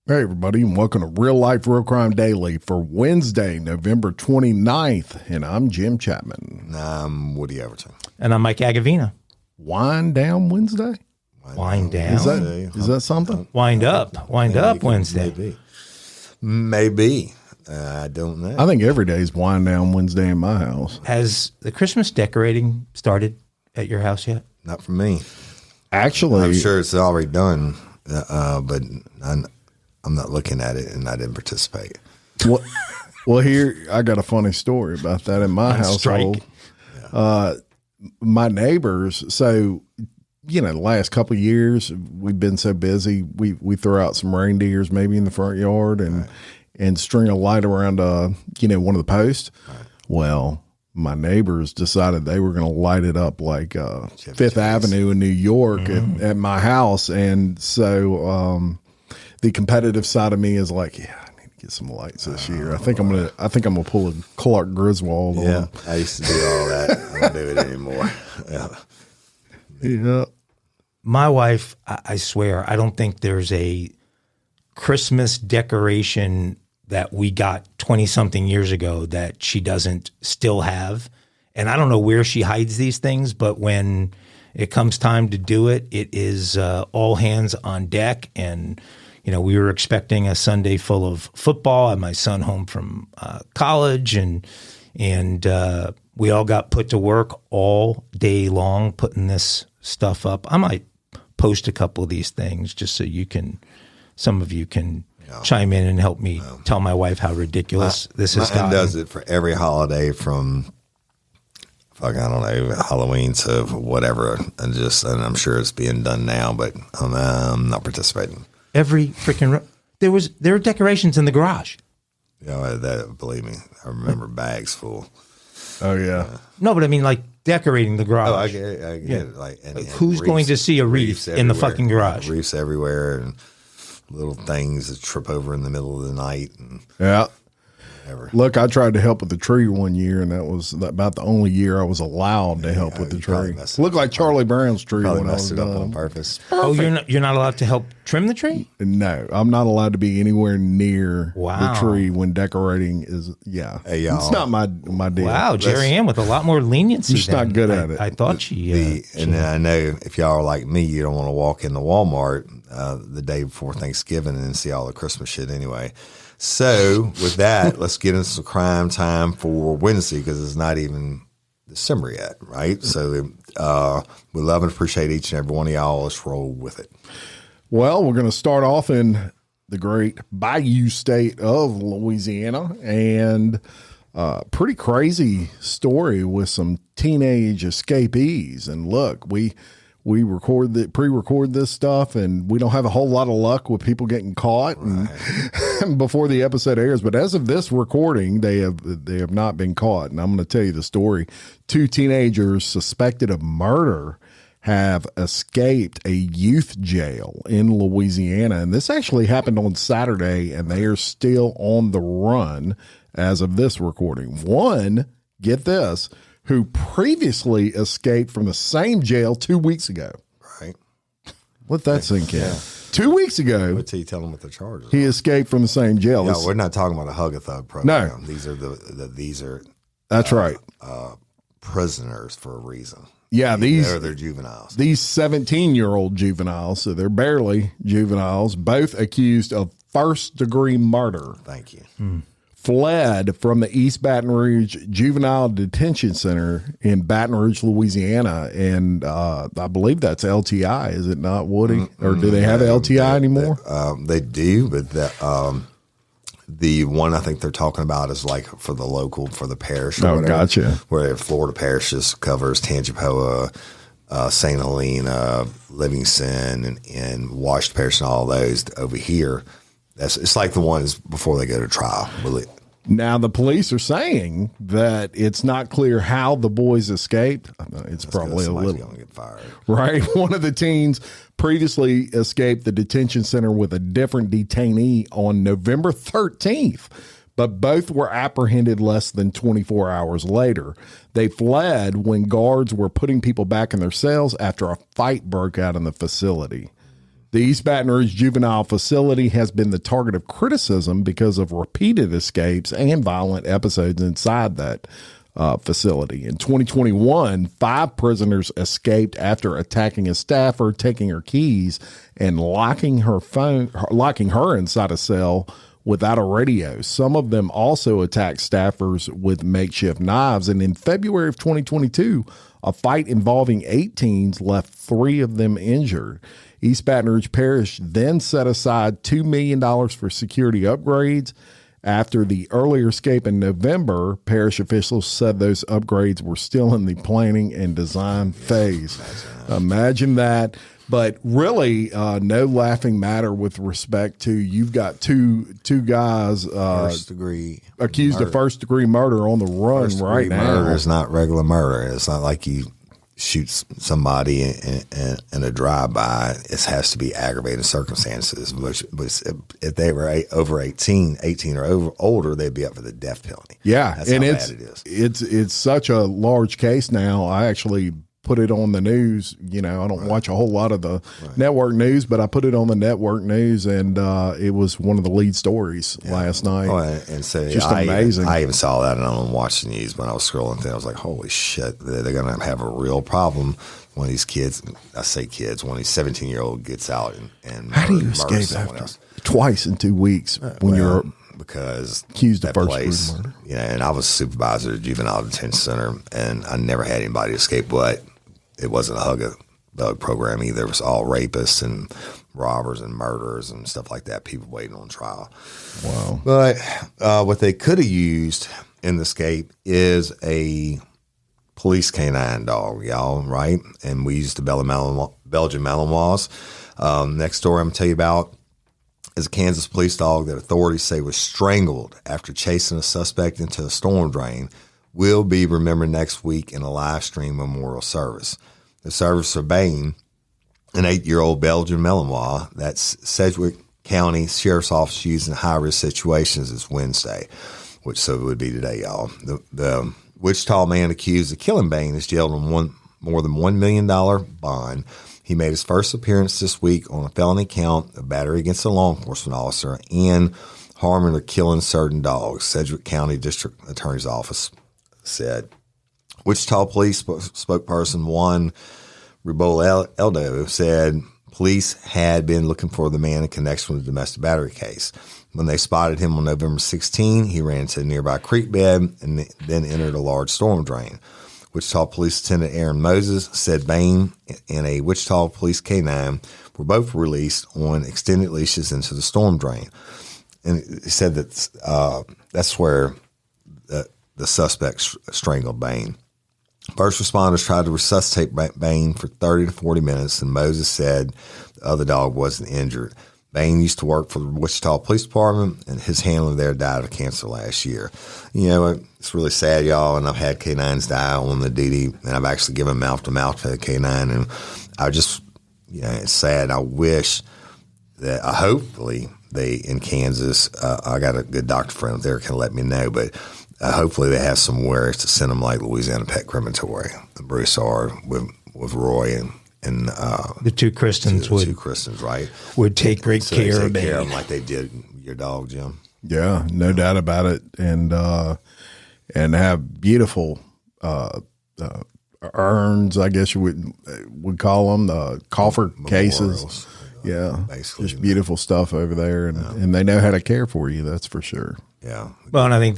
Hey, everybody, and welcome to Real Life Real Crime Daily for Wednesday, November 29th. And I'm Jim Chapman. I'm Woody Overton. And I'm Mike Agovino. Wind down Wednesday? Wind down? Is that something? Wind up Wednesday. Maybe. I don't know. I think every day is wind down Wednesday in my house. Has the Christmas decorating started at your house yet? Not for me. Actually, I'm sure it's already done, but I'm not looking at it, and I didn't participate. Well, here, I got a funny story about that in my household. My neighbors, so, the last couple of years, we've been so busy, we throw out some reindeers maybe in the front yard and string a light around, one of the posts. Right. Well, my neighbors decided they were going to light it up like Fifth Avenue in New York at my house. And so the competitive side of me is like, yeah, I need to get some lights this year. I think I'm gonna pull a Clark Griswold. Yeah, I used to do all that. I don't do it anymore. Yeah. My wife, I swear, I don't think there's a Christmas decoration that we got 20-something years ago that she doesn't still have. And I don't know where she hides these things, but when it comes time to do it, it is all hands on deck. And, we were expecting a Sunday full of football. I had my son home from college, and we all got put to work all day long putting this stuff up. I might post a couple of these things just so some of you can chime in and help me tell my wife how ridiculous this has gotten. Does it for every holiday from Halloween to whatever, and I'm sure it's being done now, but I'm not participating. Every freaking there are decorations in the garage. Believe me, I remember bags full. Oh yeah. No, but I mean like decorating the garage. Oh, I get it. Like who's going to see a wreath in the fucking garage? Wreaths everywhere and little things that trip over in the middle of the night. And yeah. Whatever. Look, I tried to help with the tree one year, and that was about the only year I was allowed to help with the tree. Looked like Charlie Brown's tree when I was it up done. on purpose. Oh, you're not allowed to help trim the tree? No, I'm not allowed to be anywhere near the tree when decorating is. Yeah, hey, it's not my deal. Wow, Jerry Ann with a lot more leniency. She's not good at it. I thought she. And then I know if y'all are like me, you don't want to walk into Walmart the day before Thanksgiving and see all the Christmas shit anyway. So with that, let's get into some crime time for Wednesday because it's not even December yet, right? So we love and appreciate each and every one of y'all. Let's roll with it. Well, we're going to start off in the great Bayou state of Louisiana, and pretty crazy story with some teenage escapees. And look, we pre-record this stuff, and we don't have a whole lot of luck with people getting caught and before the episode airs. But as of this recording, they have not been caught. And I'm going to tell you the story. 2 teenagers suspected of murder have escaped a youth jail in Louisiana. And this actually happened on Saturday, and they are still on the run as of this recording. One, get this, who previously escaped from the same jail 2 weeks ago. Right. Let that sink in. 2 weeks ago. Wait till you tell them what the charges he escaped from the same jail. No, we're not talking about a Hug-a-Thug program. No. These are that's right. Prisoners for a reason. Yeah, they're juveniles. These 17-year-old juveniles, so they're barely juveniles, both accused of first-degree murder. Thank you. Fled from the East Baton Rouge Juvenile Detention Center in Baton Rouge, Louisiana. And I believe that's LTI, is it not, Woody? Or do they have LTI anymore? They do, but the one I think they're talking about is like for the parish. Or whatever, gotcha. Where Florida parishes covers Tangipahoa, St. Helena, Livingston, and Washington Parish and all those. Over here, it's like the ones before they go to trial. Now, the police are saying that it's not clear how the boys escaped. It's probably a little going to get fired. Right. One of the teens previously escaped the detention center with a different detainee on November 13th, but both were apprehended less than 24 hours later. They fled when guards were putting people back in their cells after a fight broke out in the facility. The East Baton Rouge Juvenile Facility has been the target of criticism because of repeated escapes and violent episodes inside that facility. In 2021, 5 prisoners escaped after attacking a staffer, taking her keys, and locking her inside a cell without a radio. Some of them also attacked staffers with makeshift knives. And in February of 2022, a fight involving 8 teens left 3 of them injured. East Baton Rouge Parish then set aside $2 million for security upgrades. After the earlier escape in November, parish officials said those upgrades were still in the planning and design phase. Imagine that. But really, no laughing matter with respect to you've got two guys accused of first-degree murder on the run right now. Murder is not regular murder. It's not like you shoot somebody in a drive-by. It has to be aggravated circumstances, which if they were over 18 or older, they'd be up for the death penalty. Yeah, that's and how bad it is. It's such a large case now. I actually put it on the news. I don't watch a whole lot of the network news, but I put it on the network news, and it was one of the lead stories last night. Oh, and so just amazing. I even saw that, and I don't watch the news when I was scrolling through. I was like, holy shit, they're going to have a real problem when these kids, when these 17-year-old gets out and how do you escape after twice in 2 weeks when you're because accused of first-degree murder? And I was supervisor at Juvenile Detention Center, and I never had anybody escape, but it wasn't a hug program either. It was all rapists and robbers and murderers and stuff like that, people waiting on trial. Wow. But what they could have used in the escape is a police canine dog, y'all, right? And we used the Belgian Malinois. Next story I'm going to tell you about is a Kansas police dog that authorities say was strangled after chasing a suspect into a storm drain. Will be remembered next week in a live stream memorial service. The service for Bain, an 8-year-old Belgian Malinois that Sedgwick County Sheriff's Office used in high-risk situations, is Wednesday, so it would be today, y'all. The Wichita man accused of killing Bain is jailed on more than $1 million bond. He made his first appearance this week on a felony count of battery against a law enforcement officer and harming or killing certain dogs, Sedgwick County District Attorney's Office said. Wichita Police spokesperson Juan Riboldo said police had been looking for the man in connection with the domestic battery case. When they spotted him on November 16, he ran to a nearby creek bed and then entered a large storm drain. Wichita Police Lieutenant Aaron Moses said Bain and a Wichita Police K-9 were both released on extended leashes into the storm drain. And he said that that's where the suspect strangled Bain. First responders tried to resuscitate Bain for 30 to 40 minutes, and Moses said the other dog wasn't injured. Bain used to work for the Wichita Police Department, and his handler there died of cancer last year. It's really sad, y'all, and I've had canines die on the duty, and I've actually given mouth-to-mouth to a canine, and I just, it's sad. I wish that hopefully they, in Kansas, I got a good doctor friend there can let me know, but hopefully they have somewhere to send them like Louisiana Pet Crematory, the Broussard with Roy and the two Christians would take great care of them like they did your dog, Jim. Yeah, no doubt about it, and have beautiful urns, I guess you would call them, coffer cases. Yeah, basically, just beautiful stuff over there, and they know how to care for you. That's for sure. Yeah. Well, and I think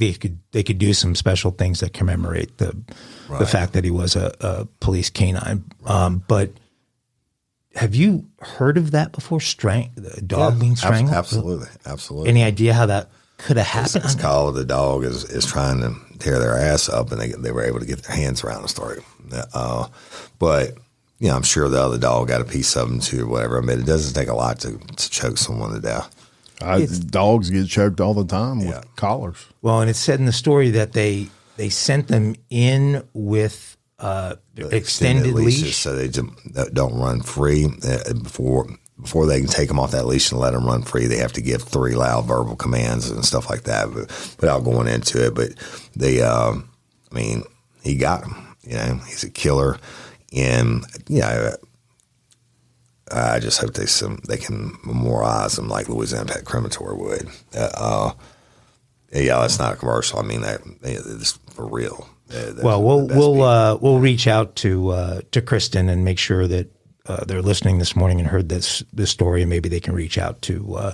they could do some special things that commemorate the fact that he was a police canine. But have you heard of that before? The dog being strangled? Absolutely. Any idea how that could have happened? It's called the dog is trying to tear their ass up, and they were able to get their hands around the story. But I'm sure the other dog got a piece of them too, or whatever. I mean, it doesn't take a lot to choke someone to death. Dogs get choked all the time with collars. Well, and it said in the story that they sent them in with extended leash, so they don't run free. Before they can take them off that leash and let them run free, they have to give 3 loud verbal commands and stuff like that. But without going into it, but they, he got him. He's a killer, and I just hope they can memorialize them like Louisiana Pet Crematory would. Yeah, that's not a commercial. I mean that it's for real. Well, we'll reach out to Kristen and make sure that they're listening this morning and heard this story, and maybe they can reach out to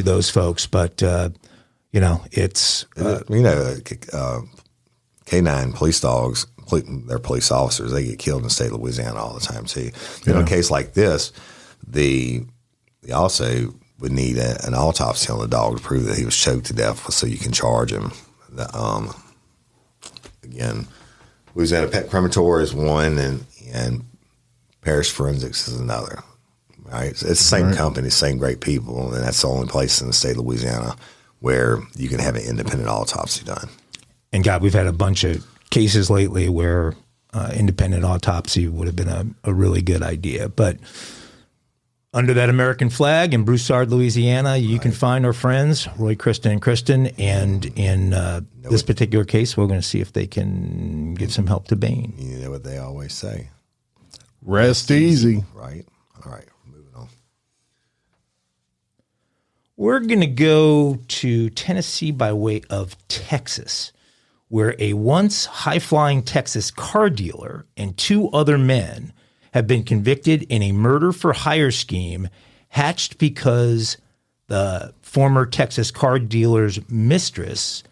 those folks. But it's K9 police dogs. They're police officers. They get killed in the state of Louisiana all the time too. In a case like this, they also would need an autopsy on the dog to prove that he was choked to death, so you can charge him. Again, Louisiana Pet Crematory is one, and Parish Forensics is another. Right, it's the same company, same great people, and that's the only place in the state of Louisiana where you can have an independent autopsy done. And God, we've had a bunch of cases lately where independent autopsy would have been a really good idea. But under that American flag in Broussard, Louisiana, you can find our friends, Roy, Kristen, and Kristen. And in this particular case, we're going to see if they can get some help to Bain. You know what they always say. Rest easy. Right. All right. Moving on. We're going to go to Tennessee by way of Texas, where a once high-flying Texas car dealer and 2 other men have been convicted in a murder-for-hire scheme hatched because the former Texas car dealer's mistress,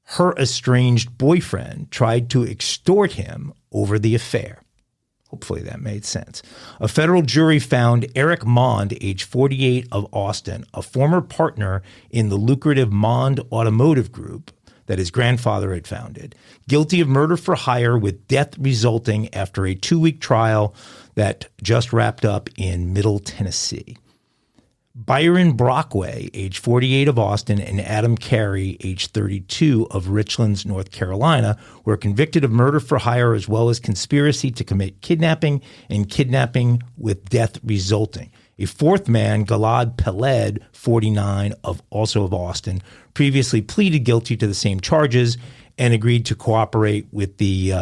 her estranged boyfriend, tried to extort him over the affair. Hopefully that made sense. A federal jury found Eric Mond, age 48, of Austin, a former partner in the lucrative Mond Automotive Group that his grandfather had founded, guilty of murder for hire with death resulting after a 2-week trial that just wrapped up in Middle Tennessee. Byron Brockway, age 48, of Austin, and Adam Carey, age 32, of Richlands, North Carolina, were convicted of murder for hire as well as conspiracy to commit kidnapping and kidnapping with death resulting. A 4th man, Gilad Peled, 49, also of Austin, previously pleaded guilty to the same charges and agreed to cooperate with the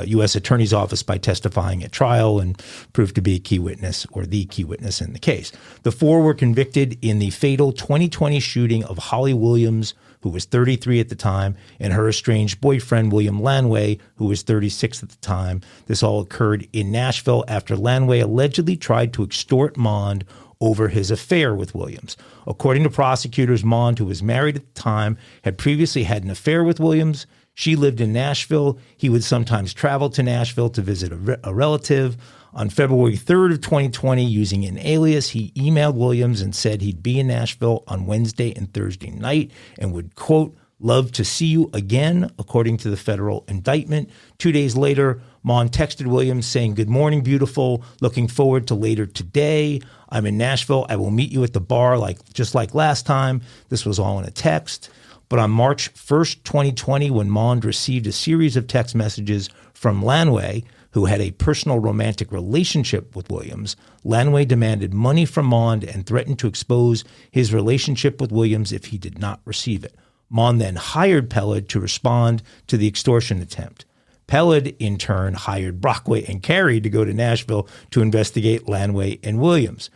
U.S. Attorney's Office by testifying at trial and proved to be a key witness or the key witness in the case. The 4 were convicted in the fatal 2020 shooting of Holly Williams, who was 33 at the time, and her estranged boyfriend, William Lanway, who was 36 at the time. This all occurred in Nashville after Lanway allegedly tried to extort Mond over his affair with Williams. According to prosecutors, Mond, who was married at the time, had previously had an affair with Williams. She lived in Nashville. He would sometimes travel to Nashville to visit a relative. On February 3rd of 2020, using an alias, he emailed Williams and said he'd be in Nashville on Wednesday and Thursday night and would, quote, love to see you again, according to the federal indictment. 2 days later, Mond texted Williams saying, good morning, beautiful. Looking forward to later today. I'm in Nashville. I will meet you at the bar just like last time. This was all in a text. But on March 1st, 2020, when Mond received a series of text messages from Lanway, who had a personal romantic relationship with Williams, Lanway demanded money from Mond and threatened to expose his relationship with Williams if he did not receive it. Mond then hired Peled to respond to the extortion attempt. Peled, in turn, hired Brockway and Carey to go to Nashville to investigate Lanway and Williams.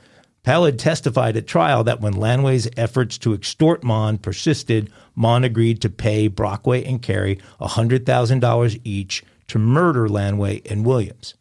Peled testified at trial that when Lanway's efforts to extort Mond persisted, Mond agreed to pay Brockway and Carey $100,000 each to murder Lanway and Williams.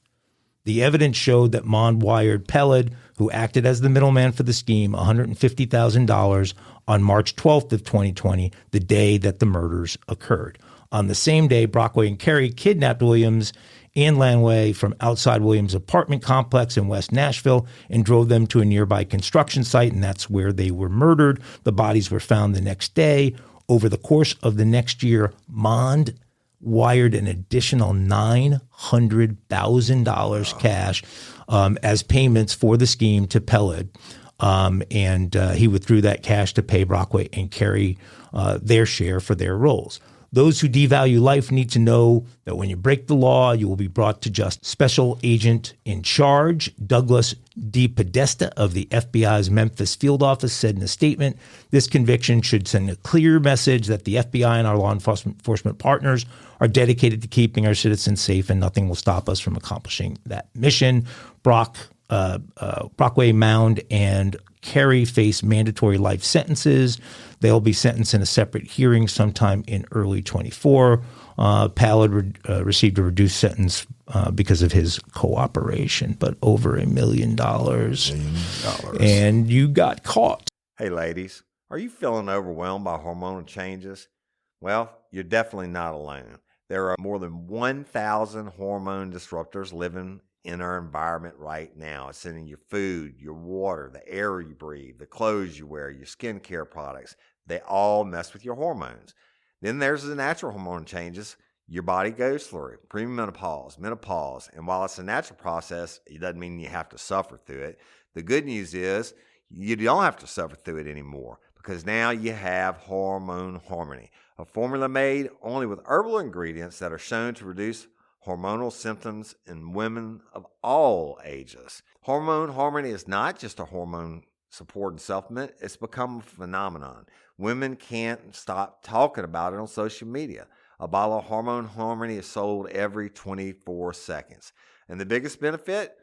The evidence showed that Mond wired Peled, who acted as the middleman for the scheme, $150,000 on March 12th of 2020, the day that the murders occurred. On the same day, Brockway and Carey kidnapped Williams and Lanway from outside Williams' apartment complex in West Nashville and drove them to a nearby construction site, and that's where they were murdered. The bodies were found the next day. Over the course of the next year, Mond wired an additional $900,000 cash as payments for the scheme to Peled, and he withdrew that cash to pay Brockway and Carey their share for their roles. Those who devalue life need to know that when you break the law, you will be brought to justice. Special agent in charge, Douglas D. Podesta of the FBI's Memphis field office, said in a statement, this conviction should send a clear message that the FBI and our law enforcement partners are dedicated to keeping our citizens safe, and nothing will stop us from accomplishing that mission. Brockway, Mound, and Carey face mandatory life sentences. They'll be sentenced in a separate hearing sometime in early 24. Pallard received a reduced sentence because of his cooperation, but over $1 million. And you got caught. Hey, ladies, are you feeling overwhelmed by hormonal changes? Well, you're definitely not alone. There are more than 1,000 hormone disruptors living in our environment right now. It's in your food, your water, the air you breathe, the clothes you wear, your skincare products. They all mess with your hormones. Then there's the natural hormone changes your body goes through, premenopause, menopause. And while it's a natural process, it doesn't mean you have to suffer through it. The good news is you don't have to suffer through it anymore, because now you have Hormone Harmony, a formula made only with herbal ingredients that are shown to reduce hormonal symptoms in women of all ages. Hormone Harmony is not just a hormone support and supplement. It's become a phenomenon. Women can't stop talking about it on social media. A bottle of Hormone Harmony is sold every 24 seconds. And the biggest benefit?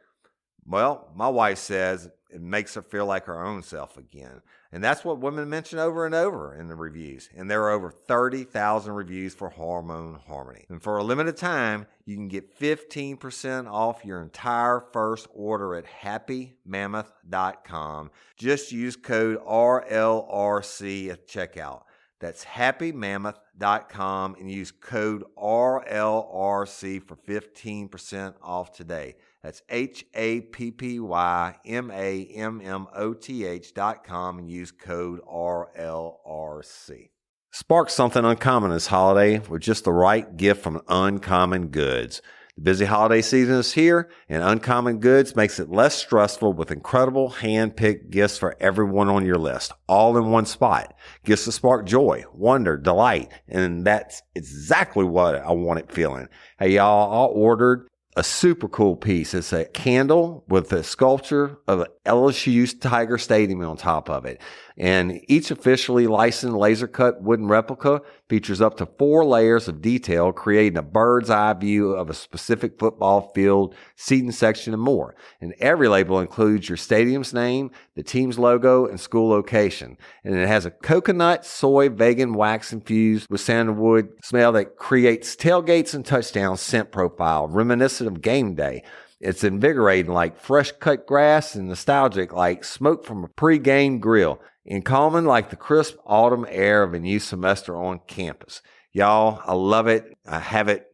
Well, my wife says it makes her feel like her own self again. And that's what women mention over and over in the reviews. And there are over 30,000 reviews for Hormone Harmony. And for a limited time, you can get 15% off your entire first order at happymammoth.com. Just use code RLRC at checkout. That's happymammoth.com and use code RLRC for 15% off today. That's happymammoth.com and use code RLRC. Spark something uncommon this holiday with just the right gift from Uncommon Goods. The busy holiday season is here, and Uncommon Goods makes it less stressful with incredible hand-picked gifts for everyone on your list, all in one spot. Gifts to spark joy, wonder, delight, and that's exactly what I wanted feeling. Hey, y'all, I ordered a super cool piece. It's a candle with a sculpture of LSU's Tiger Stadium on top of it. And each officially licensed laser cut wooden replica features up to 4 layers of detail, creating a bird's eye view of a specific football field, seating section, and more. And every label includes your stadium's name, the team's logo, and school location. And it has a coconut, soy, vegan wax infused with sandalwood smell that creates tailgates and touchdown scent profile, reminiscent of game day. It's invigorating like fresh cut grass and nostalgic like smoke from a pre-game grill, and calming like the crisp autumn air of a new semester on campus. Y'all, I love it. I have it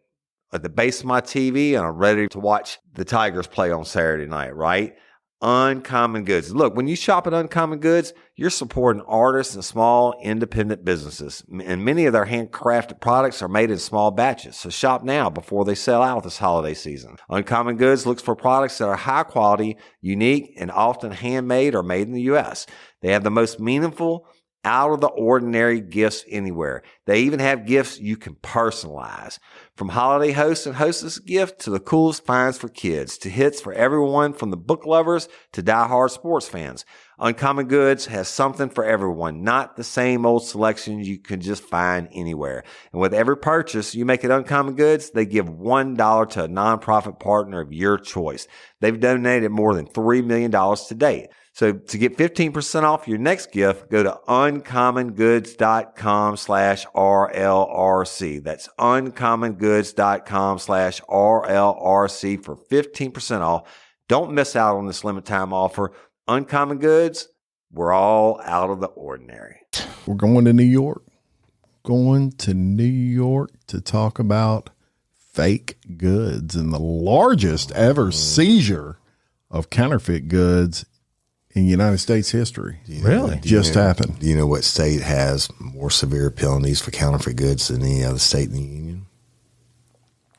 at the base of my TV, and I'm ready to watch the Tigers play on Saturday night, right? Uncommon Goods. Look, when you shop at Uncommon Goods, you're supporting artists and small independent businesses. And many of their handcrafted products are made in small batches. So shop now before they sell out this holiday season. Uncommon Goods looks for products that are high quality, unique, and often handmade or made in the U.S. They have the most meaningful, out of the ordinary gifts anywhere. They even have gifts you can personalize. From holiday hosts and hostess gift to the coolest finds for kids, to hits for everyone from the book lovers to diehard sports fans. Uncommon Goods has something for everyone, not the same old selections you can just find anywhere. And with every purchase you make at Uncommon Goods, they give $1 to a nonprofit partner of your choice. They've donated more than $3 million to date. So to get 15% off your next gift, go to uncommongoods.com/RLRC. That's uncommongoods.com/RLRC for 15% off. Don't miss out on this limited time offer. Uncommon Goods, we're all out of the ordinary. We're going to New York. Going to New York to talk about fake goods and the largest ever seizure of counterfeit goods in United States history. Really? Just happened. Do you know what state has more severe penalties for counterfeit goods than any other state in the union?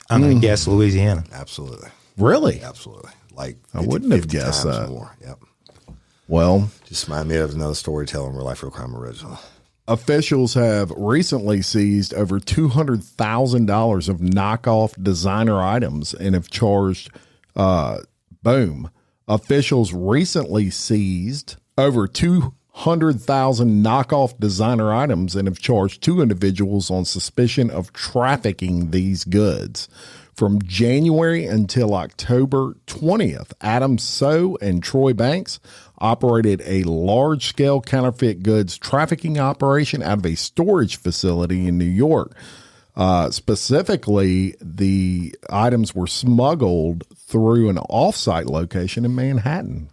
I'm going to guess Louisiana. Absolutely. Really? Absolutely. Like I wouldn't have guessed that. More. Yep. Well, Just remind me of another storytelling Real Life Real Crime original. officials have recently seized over $200,000 of knockoff designer items and have charged, Officials recently seized over 200,000 knockoff designer items and have charged 2 individuals on suspicion of trafficking these goods. From January until October 20th, Adam So and Troy Banks operated a large-scale counterfeit goods trafficking operation out of a storage facility in New York. Specifically, the items were smuggled through an off-site location in Manhattan.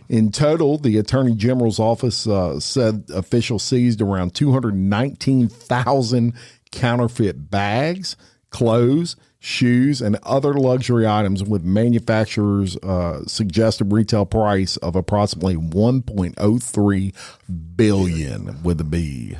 In total, the Attorney General's office said officials seized around 219,000 counterfeit bags, clothes, shoes, and other luxury items with manufacturers' suggested retail price of approximately $1.03 billion with a B.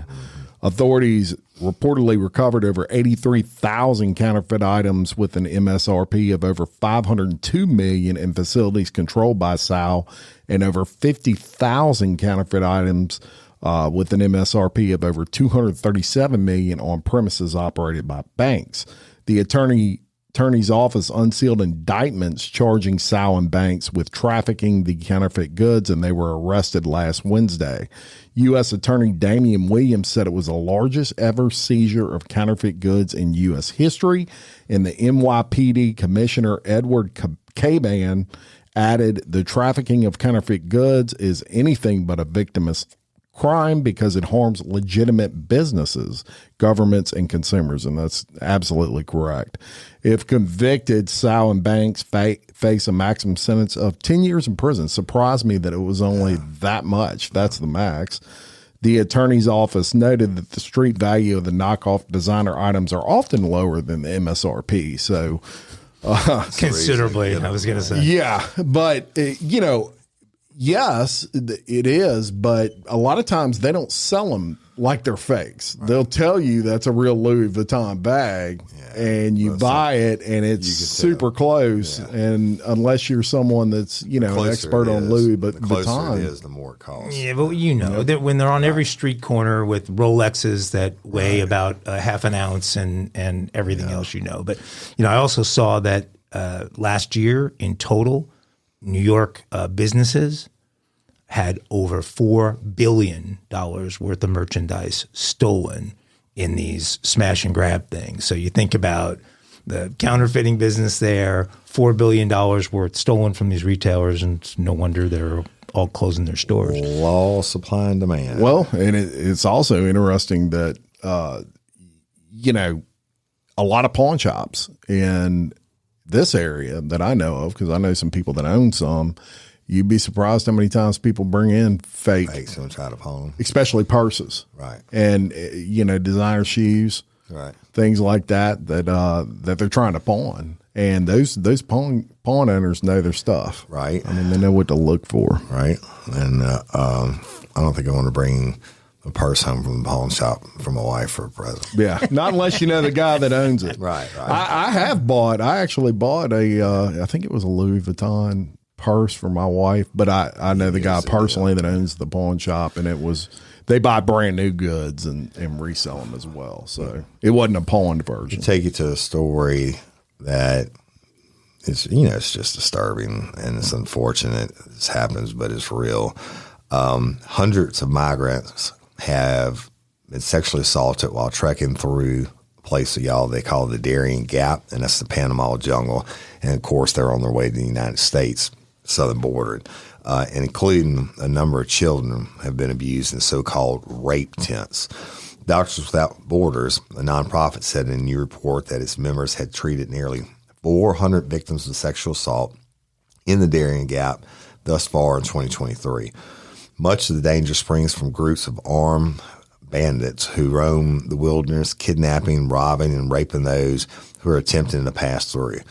Authorities reportedly recovered over 83,000 counterfeit items with an MSRP of over $502 million in facilities controlled by SAL, and over 50,000 counterfeit items with an MSRP of over $237 million on premises operated by banks. The attorney's office unsealed indictments charging SAL and Banks with trafficking the counterfeit goods, and they were arrested last Wednesday. U.S. Attorney Damian Williams said it was the largest ever seizure of counterfeit goods in U.S. history, and the NYPD Commissioner Edward Caban added the trafficking of counterfeit goods is anything but a victimless crime because it harms legitimate businesses, governments, and consumers, and that's absolutely correct. If convicted, Sal and Banks face a maximum sentence of 10 years in prison. Surprised me that it was only that much. That's the max. The attorney's office noted that the street value of the knockoff designer items are often lower than the MSRP. So, considerably, I was going to say. Yeah, but, yes, it is, but a lot of times they don't sell them like they're fakes. Right. They'll tell you that's a real Louis Vuitton bag, and you buy it, and it's super close. Yeah. And unless you're someone that's an expert on Louis Vuitton, the closer it is, the more it costs. Yeah, but that when they're on every street corner with Rolexes that weigh about half an ounce and everything else, But I also saw that last year in total, New York businesses had over $4 billion worth of merchandise stolen in these smash and grab things. So you think about the counterfeiting business there, $4 billion worth stolen from these retailers, and it's no wonder they're all closing their stores. Law, supply, and demand. Well, and it's also interesting that, a lot of pawn shops in this area that I know of, because I know some people that own some, you'd be surprised how many times people bring in fakes and try to pawn them, especially purses, right? And designer shoes, right? Things like that they're trying to pawn, and those pawn owners know their stuff, right? I mean, they know what to look for, right? And I don't think I want to bring a purse home from the pawn shop for my wife for a present. Yeah, not unless you know the guy that owns it. Right. I actually bought I think it was a Louis Vuitton purse for my wife, but I know the guy personally that owns the pawn shop, and they buy brand new goods and resell them as well. So it wasn't a pawned version. Take you to a story that is, it's just disturbing and it's unfortunate. This happens, but it's real. Hundreds of migrants have been sexually assaulted while trekking through a place they call the Darien Gap, and that's the Panama jungle. And of course, they're on their way to the United States, southern border, and including a number of children have been abused in so-called rape tents. Doctors Without Borders, a nonprofit, said in a new report that its members had treated nearly 400 victims of sexual assault in the Darien Gap thus far in 2023. Much of the danger springs from groups of armed bandits who roam the wilderness, kidnapping, robbing, and raping those who are attempting to pass through.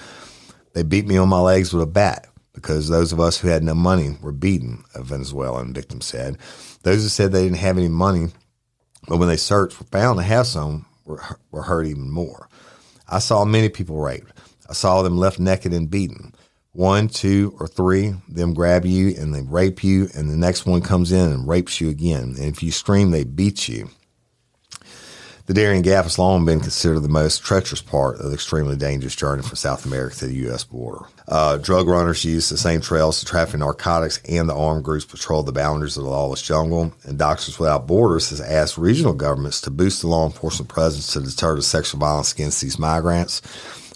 They beat me on my legs with a bat because those of us who had no money were beaten, a Venezuelan victim said. Those who said they didn't have any money, but when they searched were found to have some, were hurt even more. I saw many people raped. I saw them left naked and beaten. 1, 2, or 3, them grab you and they rape you, and the next one comes in and rapes you again. And if you scream, they beat you. The Darien Gap has long been considered the most treacherous part of the extremely dangerous journey from South America to the U.S. border. Drug runners use the same trails to traffic narcotics, and the armed groups patrol the boundaries of the lawless jungle. And Doctors Without Borders has asked regional governments to boost the law enforcement presence to deter the sexual violence against these migrants.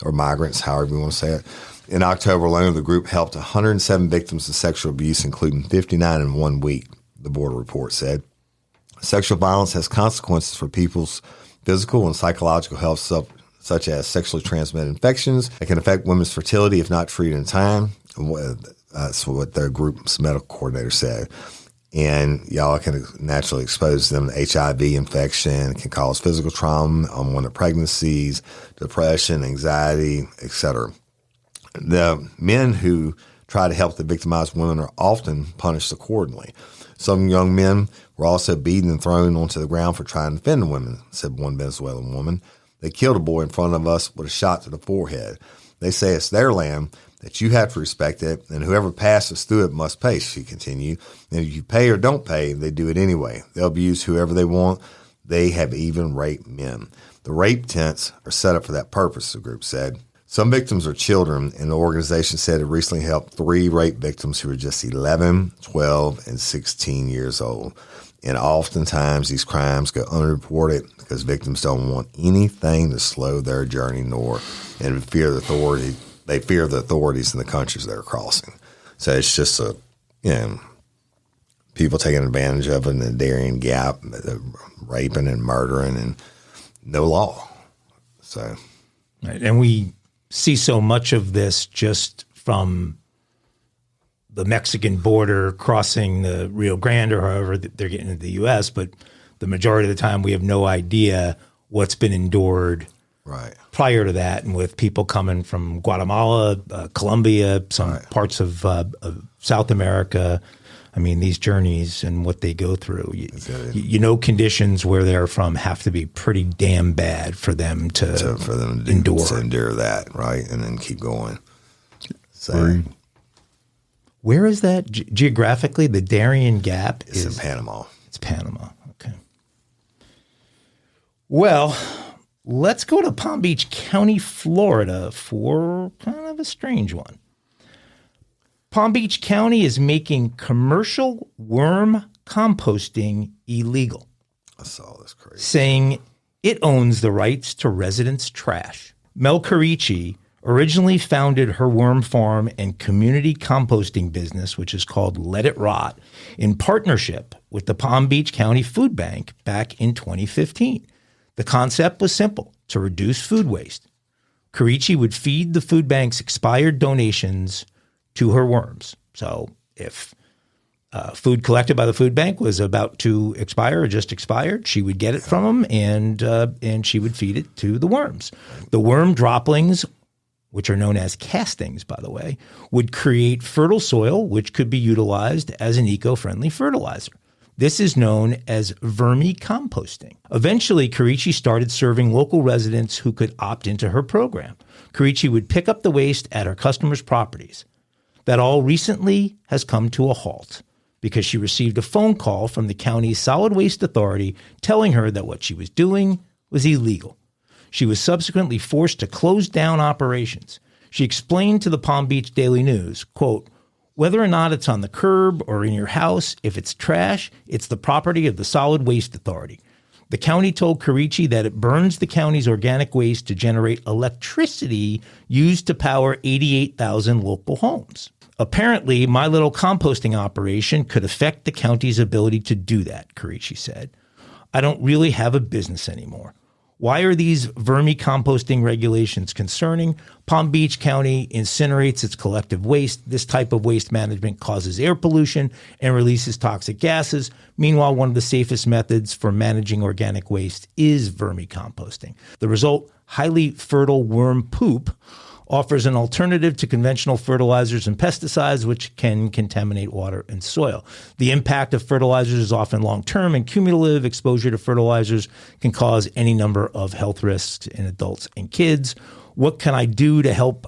or migrants, however you want to say it. In October alone, the group helped 107 victims of sexual abuse, including 59 in 1 week, the board report said. Sexual violence has consequences for people's physical and psychological health, such as sexually transmitted infections. It can affect women's fertility if not treated in time. That's what the group's medical coordinator said. And y'all can naturally expose them to HIV infection, can cause physical trauma, unwanted pregnancies, depression, anxiety, etc. The men who try to help the victimized women are often punished accordingly. Some young men were also beaten and thrown onto the ground for trying to defend the women, said one Venezuelan woman. They killed a boy in front of us with a shot to the forehead. They say it's their land, that you have to respect it, and whoever passes through it must pay, she continued. And if you pay or don't pay, they do it anyway. They'll abuse whoever they want. They have even raped men. The rape tents are set up for that purpose, the group said. Some victims are children, and the organization said it recently helped 3 rape victims who were just 11, 12, and 16 years old. And oftentimes these crimes go unreported because victims don't want anything to slow their journey and fear the authority. They fear the authorities in the countries they're crossing. So it's just people taking advantage of it in the Darien Gap, raping and murdering, and no law. So, right. And we see so much of this just from the Mexican border crossing the Rio Grande or however they're getting into the U.S., but the majority of the time we have no idea what's been endured prior to that, and with people coming from Guatemala, Colombia, some parts of South America. I mean, these journeys and what they go through, you know, conditions where they're from have to be pretty damn bad for them to endure that, right, and then keep going. So, where is that geographically? The Darien Gap is in Panama. It's Panama. Okay. Well, let's go to Palm Beach County, Florida for kind of a strange one. Palm Beach County is making commercial worm composting illegal. I saw this crazy. Saying it owns the rights to residents' trash. Mel Carici originally founded her worm farm and community composting business, which is called Let It Rot, in partnership with the Palm Beach County Food Bank back in 2015. The concept was simple: to reduce food waste. Carici would feed the food bank's expired donations to her worms. So if food collected by the food bank was about to expire or just expired, she would get it from them and she would feed it to the worms. The worm droppings, which are known as castings, by the way, would create fertile soil, which could be utilized as an eco-friendly fertilizer. This is known as vermicomposting. Eventually, Carici started serving local residents who could opt into her program. Carici would pick up the waste at her customers' properties. That all recently has come to a halt because she received a phone call from the county's Solid Waste Authority telling her that what she was doing was illegal. She was subsequently forced to close down operations. She explained to the Palm Beach Daily News, quote, "Whether or not it's on the curb or in your house, if it's trash, it's the property of the Solid Waste Authority." The county told Carici that it burns the county's organic waste to generate electricity used to power 88,000 local homes. Apparently, my little composting operation could affect the county's ability to do that, Carici said. I don't really have a business anymore. Why are these vermicomposting regulations concerning? Palm Beach County incinerates its collective waste. This type of waste management causes air pollution and releases toxic gases. Meanwhile, one of the safest methods for managing organic waste is vermicomposting. The result, highly fertile worm poop, offers an alternative to conventional fertilizers and pesticides, which can contaminate water and soil. The impact of fertilizers is often long-term, and cumulative exposure to fertilizers can cause any number of health risks in adults and kids. What can I do to help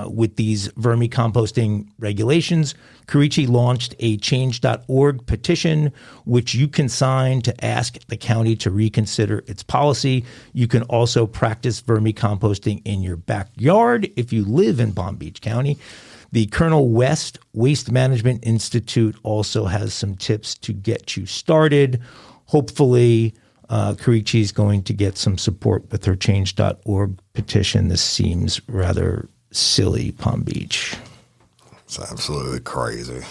with these vermicomposting regulations? Carici launched a change.org petition, which you can sign to ask the county to reconsider its policy. You can also practice vermicomposting in your backyard if you live in Palm Beach County. The Colonel West Waste Management Institute also has some tips to get you started. Hopefully, Karichi's going to get some support with her change.org petition. This seems rather silly, Palm Beach. It's absolutely crazy.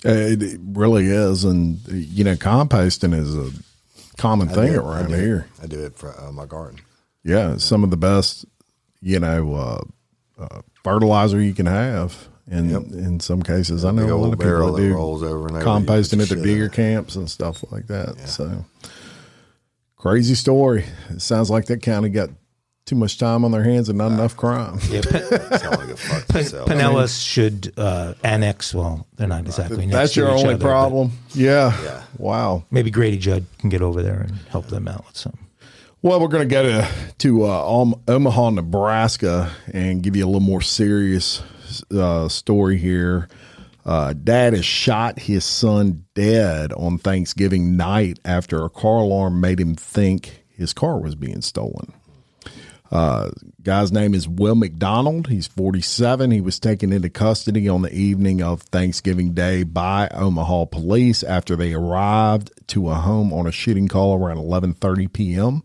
It really is. And, composting is a common thing around here. I do it for my garden. Yeah, some of the best, fertilizer you can have. And in some cases, I know a lot of people that do composting at the digger camps and stuff like that. Yeah. So, crazy story. It sounds like that county got too much time on their hands and not enough crime. Yeah, Pinellas should annex. Well, they're not exactly next That's to your each only other, problem. Yeah. Wow. Maybe Grady Judd can get over there and help them out with something. Well, we're going to go to Omaha, Nebraska, and give you a little more serious story here. Dad has shot his son dead on Thanksgiving night after a car alarm made him think his car was being stolen. Guy's name is Will McDonald. He's 47. He was taken into custody on the evening of Thanksgiving Day by Omaha police after they arrived to a home on a shooting call around 11:30 p.m.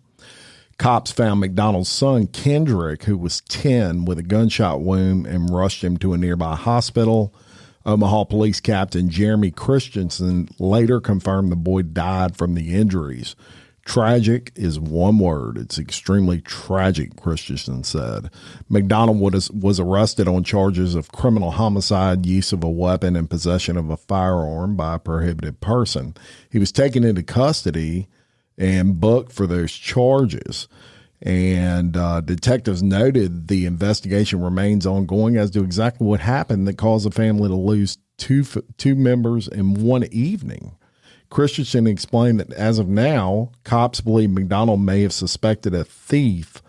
Cops found McDonald's son, Kendrick, who was 10, with a gunshot wound and rushed him to a nearby hospital. Omaha Police Captain Jeremy Christensen later confirmed the boy died from the injuries. Tragic is one word. It's extremely tragic, Christensen said. McDonald was arrested on charges of criminal homicide, use of a weapon, and possession of a firearm by a prohibited person. He was taken into custody and booked for those charges. And detectives noted the investigation remains ongoing as to exactly what happened that caused the family to lose two members in one evening. Christensen explained that as of now, cops believe McDonald may have suspected a thief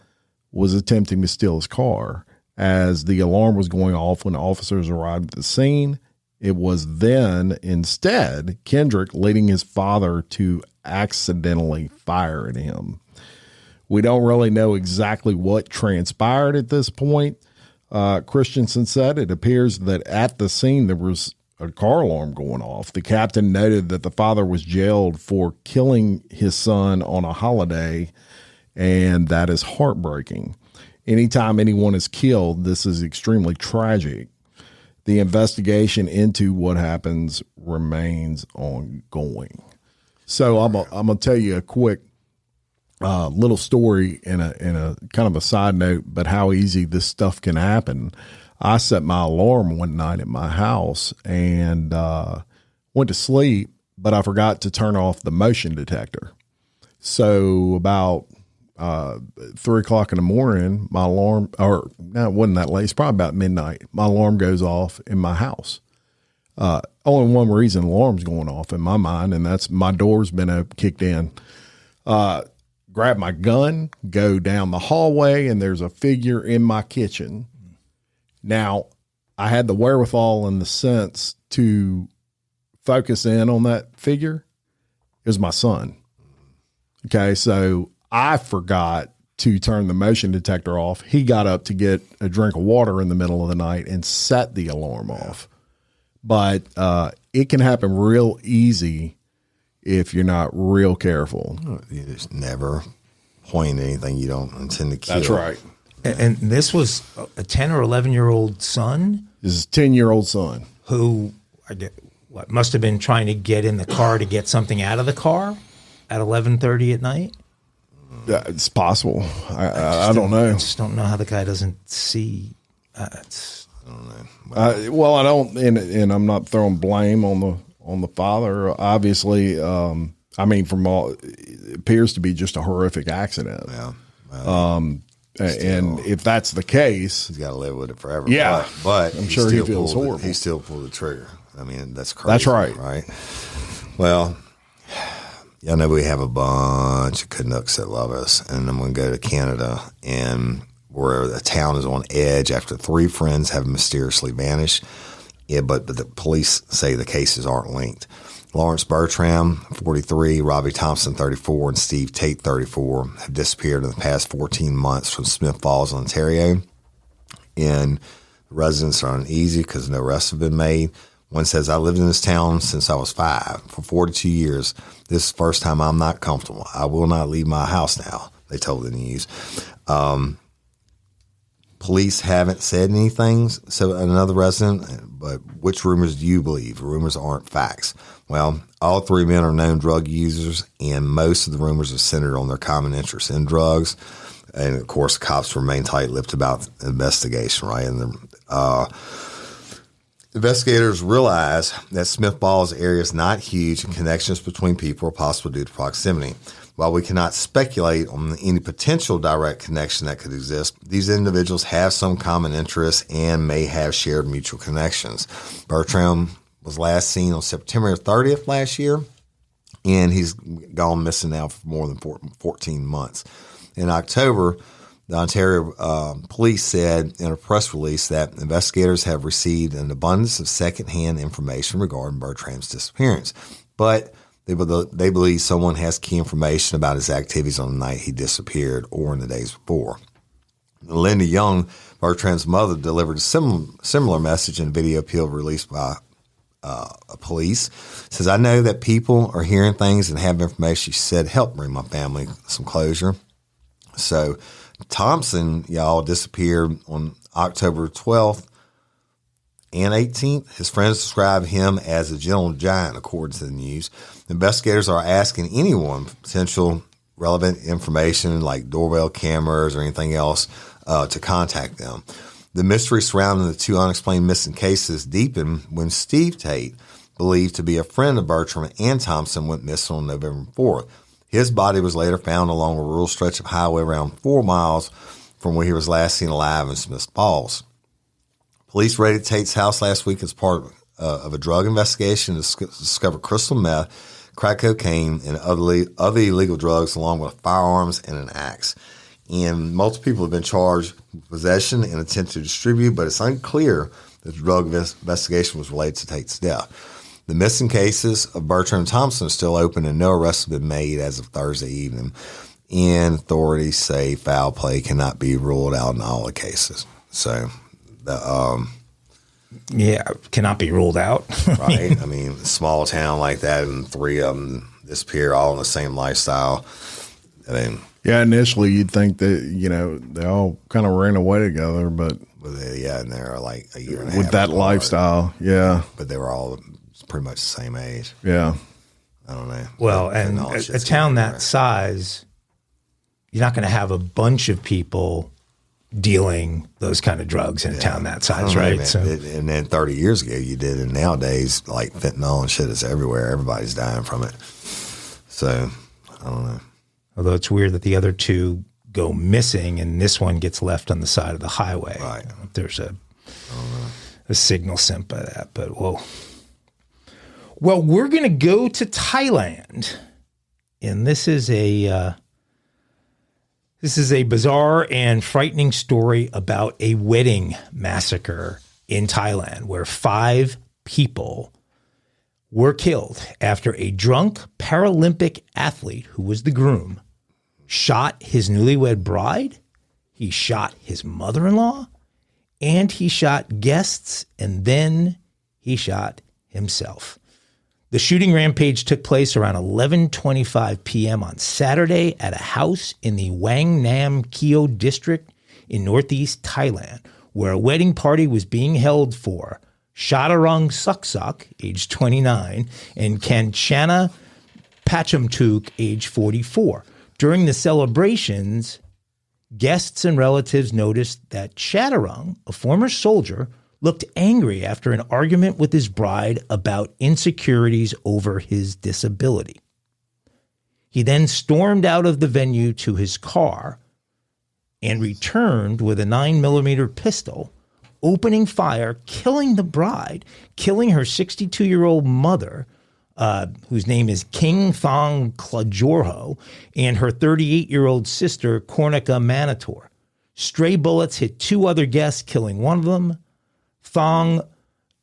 was attempting to steal his car. As the alarm was going off when officers arrived at the scene, it was then instead Kendrick leading his father to accidentally fire at him. We don't really know exactly what transpired at this point. Christensen said it appears that at the scene there was a car alarm going off. The captain noted that the father was jailed for killing his son on a holiday, and that is heartbreaking. Anytime anyone is killed, this is extremely tragic. The investigation into what happens remains ongoing. So I'm gonna tell you a quick little story in a kind of a side note, but how easy this stuff can happen. I set my alarm one night at my house and went to sleep, but I forgot to turn off the motion detector. So about 3 o'clock in the morning, my alarm, or no, it wasn't that late. It's probably about midnight. My alarm goes off in my house. Only one reason the alarm's going off in my mind, and that's my door's been kicked in. Grab my gun, go down the hallway, and there's a figure in my kitchen. Now, I had the wherewithal and the sense to focus in on that figure. It was my son. Okay, so I forgot to turn the motion detector off. He got up to get a drink of water in the middle of the night and set the alarm off. But it can happen real easy if you're not real careful. You just never point anything you don't intend to kill. That's right. And this was a 10 or 11-year-old son? This is a 10-year-old son. Who must have been trying to get in the car to get something out of the car at 11:30 at night? It's possible. I don't know. I just don't know how the guy doesn't see. I don't know. Well, I don't, and I'm not throwing blame on the father. Obviously, I mean, from all, it appears to be just a horrific accident. Yeah. And if that's the case, he's got to live with it forever. Yeah, but I'm sure he feels horrible. He still pulled the trigger. I mean, that's crazy. That's right. Right. Well, y'all know we have a bunch of Canucks that love us, and I'm going to go to Canada, and where the town is on edge after 3 friends have mysteriously vanished. Yeah, but the police say the cases aren't linked. Lawrence Bertram, 43, Robbie Thompson, 34, and Steve Tate, 34, have disappeared in the past 14 months from Smith Falls, Ontario. And residents are uneasy because no arrests have been made. One says, I lived in this town since I was 5 for 42 years. This is the first time I'm not comfortable. I will not leave my house now, they told the news. Police haven't said anything, so another resident, but which rumors do you believe? Rumors aren't facts. Well, all 3 men are known drug users, and most of the rumors are centered on their common interest in drugs. And, of course, cops remain tight-lipped about the investigation, right? And investigators realize that Smith Falls area is not huge and connections between people are possible due to proximity. While we cannot speculate on any potential direct connection that could exist, these individuals have some common interests and may have shared mutual connections. Bertram was last seen on September 30th last year, and he's gone missing now for more than 14 months. In October, the Ontario police said in a press release that investigators have received an abundance of secondhand information regarding Bertram's disappearance, but they believe someone has key information about his activities on the night he disappeared or in the days before. Linda Young, Bertram's mother, delivered a similar message in a video appeal released by police. Says, I know that people are hearing things and have information. She said, help bring my family some closure. So Thompson, y'all, disappeared on October 12th and 18th. His friends describe him as a gentle giant, according to the news. Investigators are asking anyone potential relevant information like doorbell cameras or anything else to contact them. The mystery surrounding the 2 unexplained missing cases deepened when Steve Tate, believed to be a friend of Bertram and Thompson, went missing on November 4th. His body was later found along a rural stretch of highway around 4 miles from where he was last seen alive in Smith Falls. Police raided Tate's house last week as part of a drug investigation to discover crystal meth, crack cocaine, and other illegal drugs, along with firearms and an axe. And multiple people have been charged with possession and attempt to distribute, but it's unclear that the drug investigation was related to Tate's death. The missing cases of Bertram and Thompson are still open, and no arrests have been made as of Thursday evening. And authorities say foul play cannot be ruled out in all the cases. So, cannot be ruled out. Right. I mean, a small town like that, and 3 of them disappear all in the same lifestyle. I mean, yeah, initially you'd think that, they all kind of ran away together, but and they're like a year and a half with that apart. lifestyle, yeah. But they were all pretty much the same age. Yeah. I don't know. Well, and a town that size, you're not going to have a bunch of people dealing those kind of drugs in a town that size, right? So, and then 30 years ago you did, and nowadays, like fentanyl and shit is everywhere. Everybody's dying from it. So, I don't know. Although it's weird that the other 2 go missing and this one gets left on the side of the highway. Right. There's a signal sent by that, but whoa. Well, we're going to go to Thailand, and this is a bizarre and frightening story about a wedding massacre in Thailand where 5 people were killed after a drunk Paralympic athlete who was the groom shot his newlywed bride, he shot his mother-in-law, and he shot guests, and then he shot himself. The shooting rampage took place around 11:25 p.m. on Saturday at a house in the Wang Nam Keo district in northeast Thailand, where a wedding party was being held for Shadarung Suksuk, age 29, and Kanchana Pachamtuk, age 44. During the celebrations, guests and relatives noticed that Shadarung, a former soldier, looked angry after an argument with his bride about insecurities over his disability. He then stormed out of the venue to his car and returned with a 9mm pistol, opening fire, killing the bride, killing her 62-year-old mother, whose name is King Thong Klajorho, and her 38-year-old sister, Kornika Manator. Stray bullets hit 2 other guests, killing one of them, Thong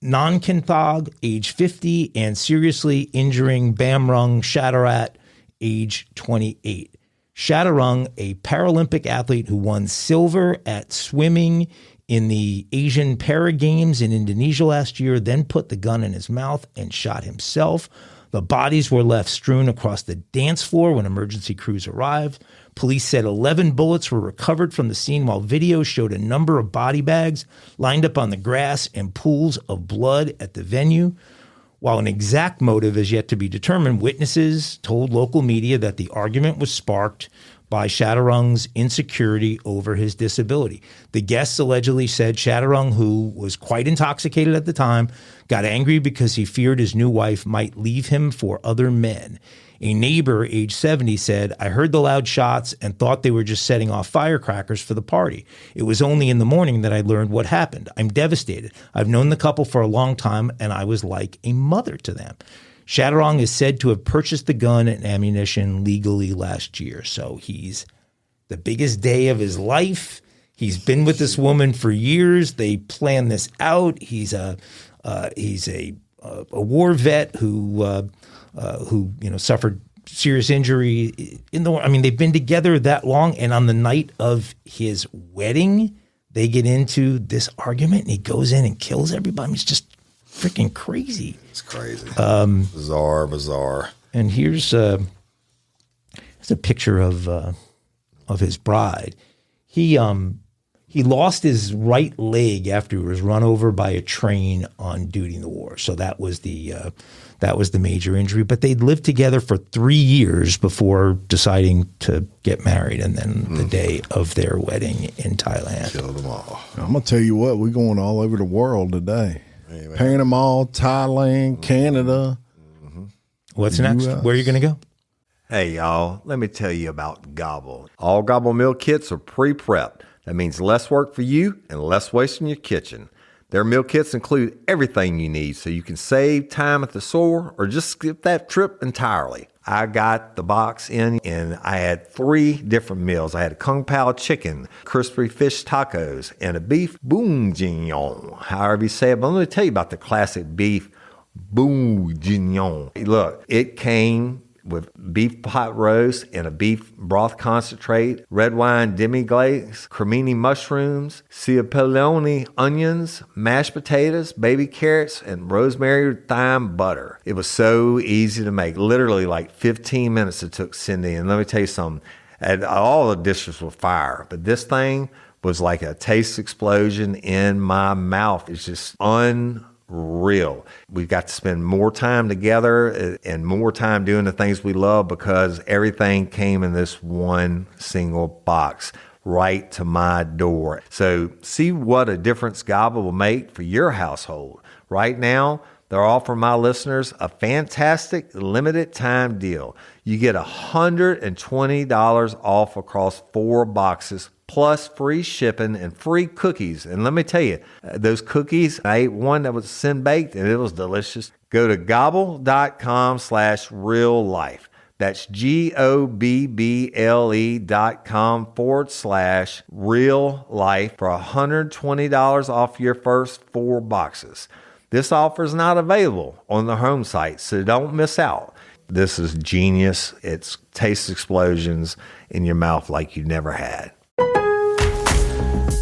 Nonkinthog, age 50, and seriously injuring Bamrung Shadarat, age 28. Shadarung, a Paralympic athlete who won silver at swimming in the Asian Para Games in Indonesia last year, then put the gun in his mouth and shot himself. The bodies were left strewn across the dance floor when emergency crews arrived. Police said 11 bullets were recovered from the scene, while video showed a number of body bags lined up on the grass and pools of blood at the venue. While an exact motive is yet to be determined, witnesses told local media that the argument was sparked by Chaturung's insecurity over his disability. The guests allegedly said Chaturung, who was quite intoxicated at the time, got angry because he feared his new wife might leave him for other men. A neighbor, age 70, said, "I heard the loud shots and thought they were just setting off firecrackers for the party. It was only in the morning that I learned what happened. I'm devastated. I've known the couple for a long time, and I was like a mother to them." Chaturung is said to have purchased the gun and ammunition legally last year. So he's the biggest day of his life. He's been with this woman for years. They planned this out. He's a war vet who suffered serious injury in the war. I mean, they've been together that long, and on the night of his wedding, they get into this argument, and he goes in and kills everybody. It's just freaking crazy. It's crazy. Bizarre. And here's a picture of his bride. He lost his right leg after he was run over by a train on duty in the war. So that was the major injury. But they'd lived together for 3 years before deciding to get married. And then the day of their wedding in Thailand. Killed them all. I'm going to tell you what, we're going all over the world today. Amen. Panama, Thailand, Canada. What's next? Where are you going to go? Hey, y'all, let me tell you about Gobble. All Gobble meal kits are pre-prepped. That means less work for you and less waste in your kitchen. Their meal kits include everything you need so you can save time at the store or just skip that trip entirely. I got the box in and I had 3 different meals. I had a Kung Pao chicken, crispy fish tacos, and a beef bourguignon, however you say it. But let me tell you about the classic beef bourguignon. Look, it came with beef pot roast and a beef broth concentrate, red wine demi-glace, cremini mushrooms, cipollone onions, mashed potatoes, baby carrots, and rosemary thyme butter. It was so easy to make. Literally like 15 minutes it took Cindy. And let me tell you something, and all the dishes were fire, but this thing was like a taste explosion in my mouth. It's just unreal. We've got to spend more time together and more time doing the things we love because everything came in this one single box right to my door. So see what a difference Gobble will make for your household. Right now, they're offering my listeners a fantastic limited time deal. You get $120 off across 4 boxes plus free shipping and free cookies. And let me tell you, those cookies, I ate one that was sin baked and it was delicious. Go to gobble.com/reallife. That's GOBBLE.com/real-life for $120 off your first 4 boxes. This offer is not available on the home site, so don't miss out. This is genius. It's taste explosions in your mouth like you never had.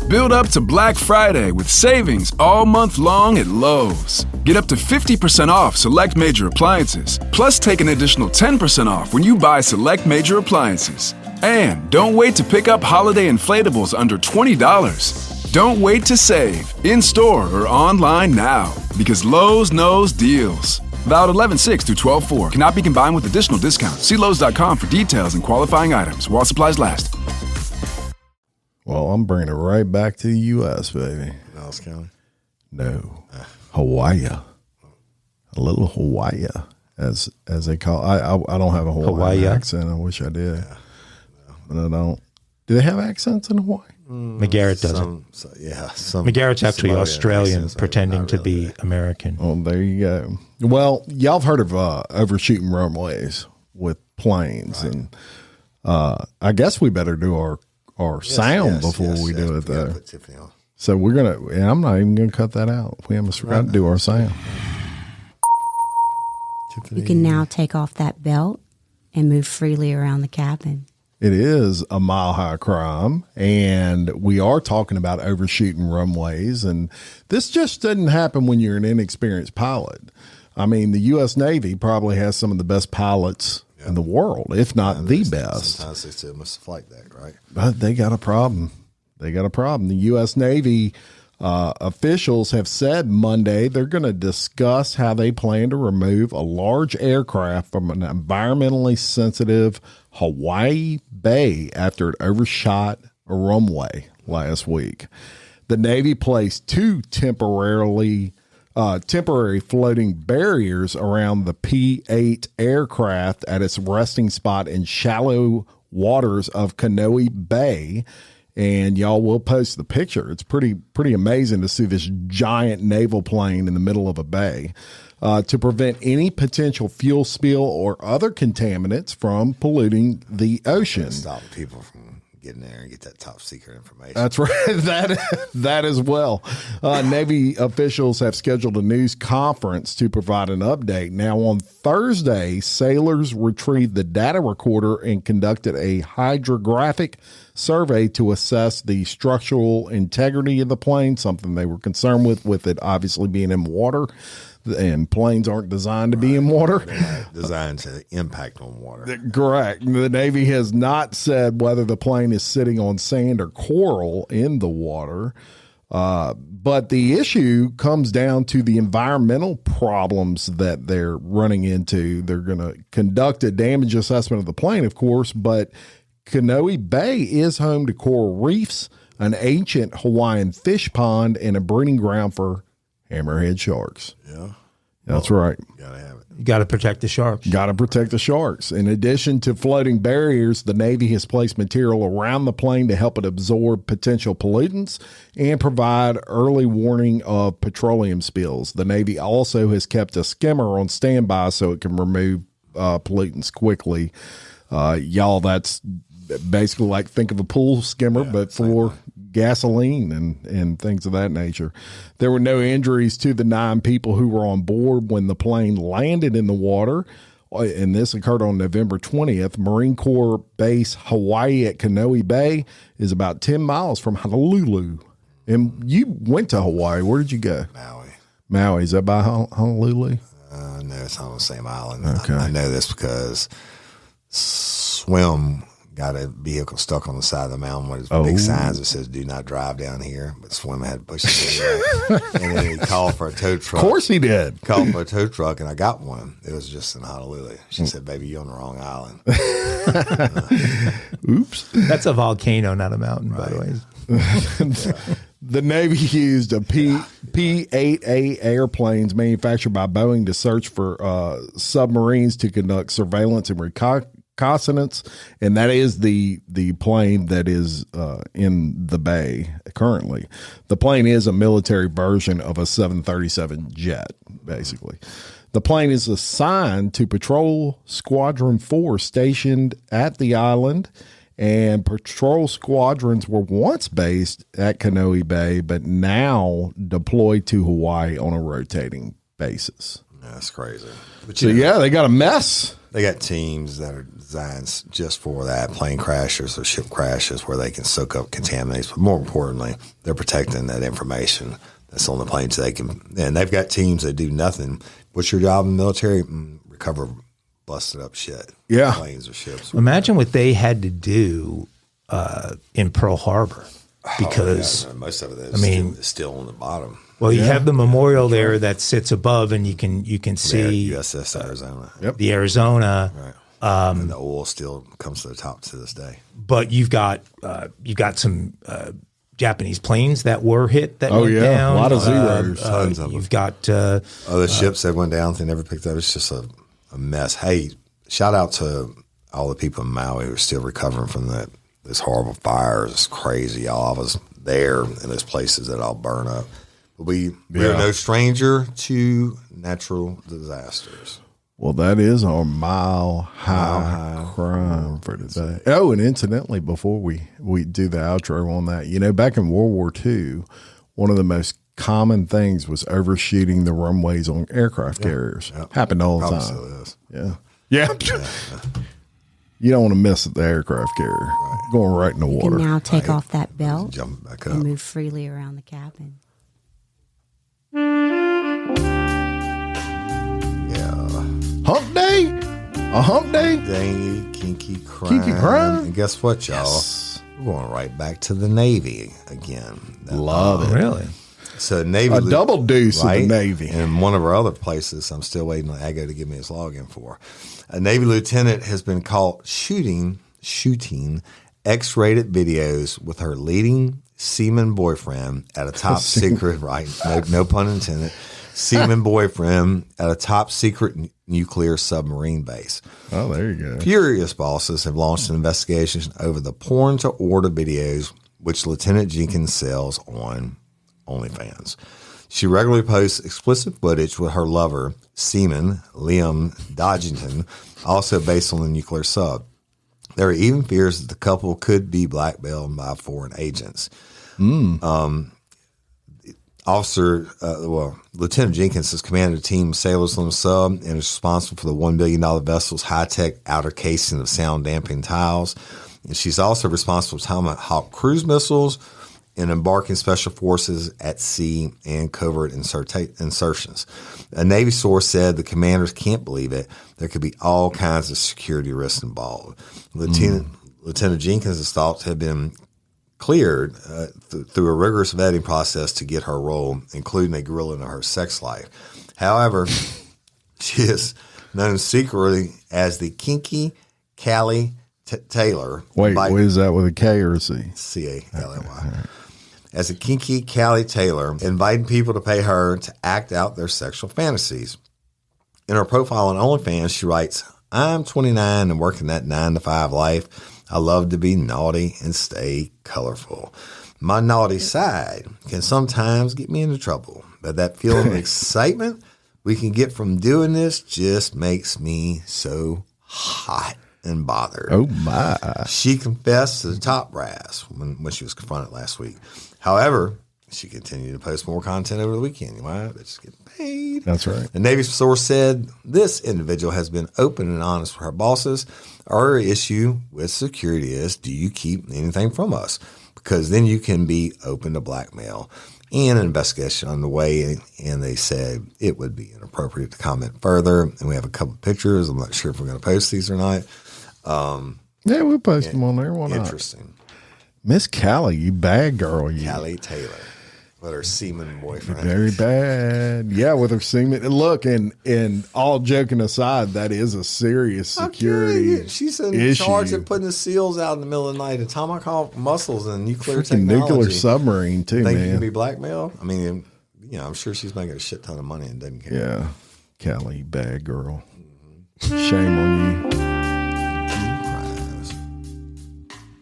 Build up to Black Friday with savings all month long at Lowe's. Get up to 50% off select major appliances, plus take an additional 10% off when you buy select major appliances. And don't wait to pick up holiday inflatables under $20. Don't wait to save, in-store or online now, because Lowe's knows deals. Valid 11/6 through 12/4. Cannot be combined with additional discounts. See Lowe's.com for details and qualifying items while supplies last. Well, I'm bringing it right back to the U.S., baby. Dallas County? No. Hawaii. A little Hawaii, as they call it. I don't have a Hawaiian accent. I wish I did. Yeah. But I don't. Do they have accents in Hawaii? McGarrett doesn't. McGarrett's actually Australian, pretending to be American. Oh, there you go. Well, y'all have heard of overshooting runways with planes, right. And I guess we better do our sound before we do it, though. So we're gonna, and I'm not even gonna cut that out. We almost forgot to do our sound. You can now take off that belt and move freely around the cabin. It is a mile-high crime, and we are talking about overshooting runways, and this just doesn't happen when you're an inexperienced pilot. I mean, the U.S. Navy probably has some of the best pilots in the world, if not the best. Sometimes they still must flight deck, right? But they got a problem. The U.S. Navy officials have said Monday they're going to discuss how they plan to remove a large aircraft from an environmentally sensitive Hawaii Bay after it overshot a runway last week. The Navy placed 2 temporary floating barriers around the P-8 aircraft at its resting spot in shallow waters of Kanoe Bay. And y'all will post the picture. It's pretty amazing to see this giant naval plane in the middle of a bay to prevent any potential fuel spill or other contaminants from polluting the ocean. Stop people from getting there and get that top secret information. That's right. That as well. Navy officials have scheduled a news conference to provide an update. Now, on Thursday, sailors retrieved the data recorder and conducted a hydrographic survey to assess the structural integrity of the plane, something they were concerned with it obviously being in water. And planes aren't designed to be in water. They're not designed to impact on water. Correct. The Navy has not said whether the plane is sitting on sand or coral in the water. But the issue comes down to the environmental problems that they're running into. They're going to conduct a damage assessment of the plane, of course, but Kanoe Bay is home to coral reefs, an ancient Hawaiian fish pond, and a breeding ground for hammerhead sharks. Yeah. That's right. Gotta have it. You got to protect the sharks. Got to protect the sharks. In addition to floating barriers, the Navy has placed material around the plane to help it absorb potential pollutants and provide early warning of petroleum spills. The Navy also has kept a skimmer on standby so it can remove pollutants quickly. Y'all, that's basically like think of a pool skimmer, but for gasoline and things of that nature. There were no injuries to the 9 people who were on board when the plane landed in the water, and this occurred on November 20th. Marine Corps Base Hawaii at Kanoe Bay is about 10 miles from Honolulu. And you went to Hawaii. Where did you go? Maui. Is that by Honolulu? No, it's on the same island. Okay. I know this because Swim got a vehicle stuck on the side of the mountain with big signs that says "Do not drive down here." But Swim had to push it anyway. And then he called for a tow truck. Of course he did. Called for a tow truck, and I got one. It was just in Honolulu. She said, "Baby, you're on the wrong island." Oops. That's a volcano, not a mountain, by the way. The Navy used a P-8A airplanes manufactured by Boeing to search for submarines to conduct surveillance and reconnaissance, and that is the plane that is in the bay currently. The plane is a military version of a 737 jet, basically. The plane is assigned to Patrol Squadron 4 stationed at the island, and patrol squadrons were once based at Kanoe Bay, but now deployed to Hawaii on a rotating basis. That's crazy. But So, yeah, they got a mess. They got teams that are designed just for that, plane crashes or ship crashes where they can soak up contaminants. But more importantly, they're protecting that information that's on the plane so they can. And they've got teams that do nothing. What's your job in the military? Recover busted up shit. Yeah. Planes or ships. Imagine what they had to do in Pearl Harbor, because most of it is still on the bottom. Well, you have the memorial there that sits above, and you can see USS Arizona. the Arizona. Right. And the oil still comes to the top to this day. But you've got some Japanese planes that were hit that went down. A lot of zeros. Tons of them. You've got other ships that went down, they never picked up. It's just a mess. Hey, shout out to all the people in Maui who are still recovering from this horrible fire. It's crazy, y'all. I was there in those places that all burn up. But we're no stranger to natural disasters. Well, that is our mile-high crime for today. Oh, and incidentally, before we do the outro on that, back in World War II, one of the most common things was overshooting the runways on aircraft carriers. Happened all the time. Still is. Yeah. You don't want to miss the aircraft carrier. Going right in the You water. can now take off that belt Jump back up. and move freely around the cabin. Yeah. Hump day? A hump day? Dang, kinky crime. Kinky crime? And guess what, y'all? Yes. We're going right back to the Navy again. Love it. Really? So Navy, A double deuce of the right? Navy. And one of our other places, I'm still waiting on Ago to give me his login for. A Navy lieutenant has been caught shooting X-rated videos with her leading seaman boyfriend at a top secret, right? No pun intended. Seaman boyfriend at a top secret nuclear submarine base. Oh, there you go. Furious bosses have launched an investigation over the porn to order videos, which Lieutenant Jenkins sells on OnlyFans. She regularly posts explicit footage with her lover, Seaman Liam Dodgington, also based on the nuclear sub. There are even fears that the couple could be blackmailed by foreign agents. Lieutenant Jenkins has commanded a team of sailors on the sub and is responsible for the $1 billion vessel's high-tech outer casing of sound-damping tiles. And she's also responsible for Tomahawk cruise missiles and embarking special forces at sea and covert insertions. A Navy source said the commanders can't believe it. There could be all kinds of security risks involved. Lieutenant Jenkins is thought to have been cleared through a rigorous vetting process to get her role, including a gorilla in her sex life. However, she is known secretly as the kinky Callie Taylor. Wait, what is that with a K or a C? C-A-L-L-Y. As a kinky Callie Taylor, inviting people to pay her to act out their sexual fantasies. In her profile on OnlyFans, she writes, "I'm 29 and working that 9-to-5 life. I love to be naughty and stay colorful. My naughty side can sometimes get me into trouble, but that feeling of excitement we can get from doing this just makes me so hot and bothered." Oh, my. She confessed to the top brass when she was confronted last week. However, she continued to post more content over the weekend. Why? They're just getting paid. That's right. The Navy source said this individual has been open and honest with her bosses. Our issue with security is, do you keep anything from us? Because then you can be open to blackmail. And an investigation underway, and they said it would be inappropriate to comment further. And we have a couple of pictures. I'm not sure if we're going to post these or not. Yeah, we'll post them on there. Why not? Interesting. Miss Callie, you bad girl. You. Callie Taylor with her seaman boyfriend. Very bad. Yeah, with her semen. Look, and all joking aside, that is a serious security Okay, she's in issue. charge of putting the SEALs out in the middle of the night and Tomahawk muscles and nuclear Freaking technology. nuclear submarine, too, Think you can man. be blackmailed? I mean, I'm sure she's making a shit ton of money and doesn't care. Yeah. Callie, bad girl. Shame on you.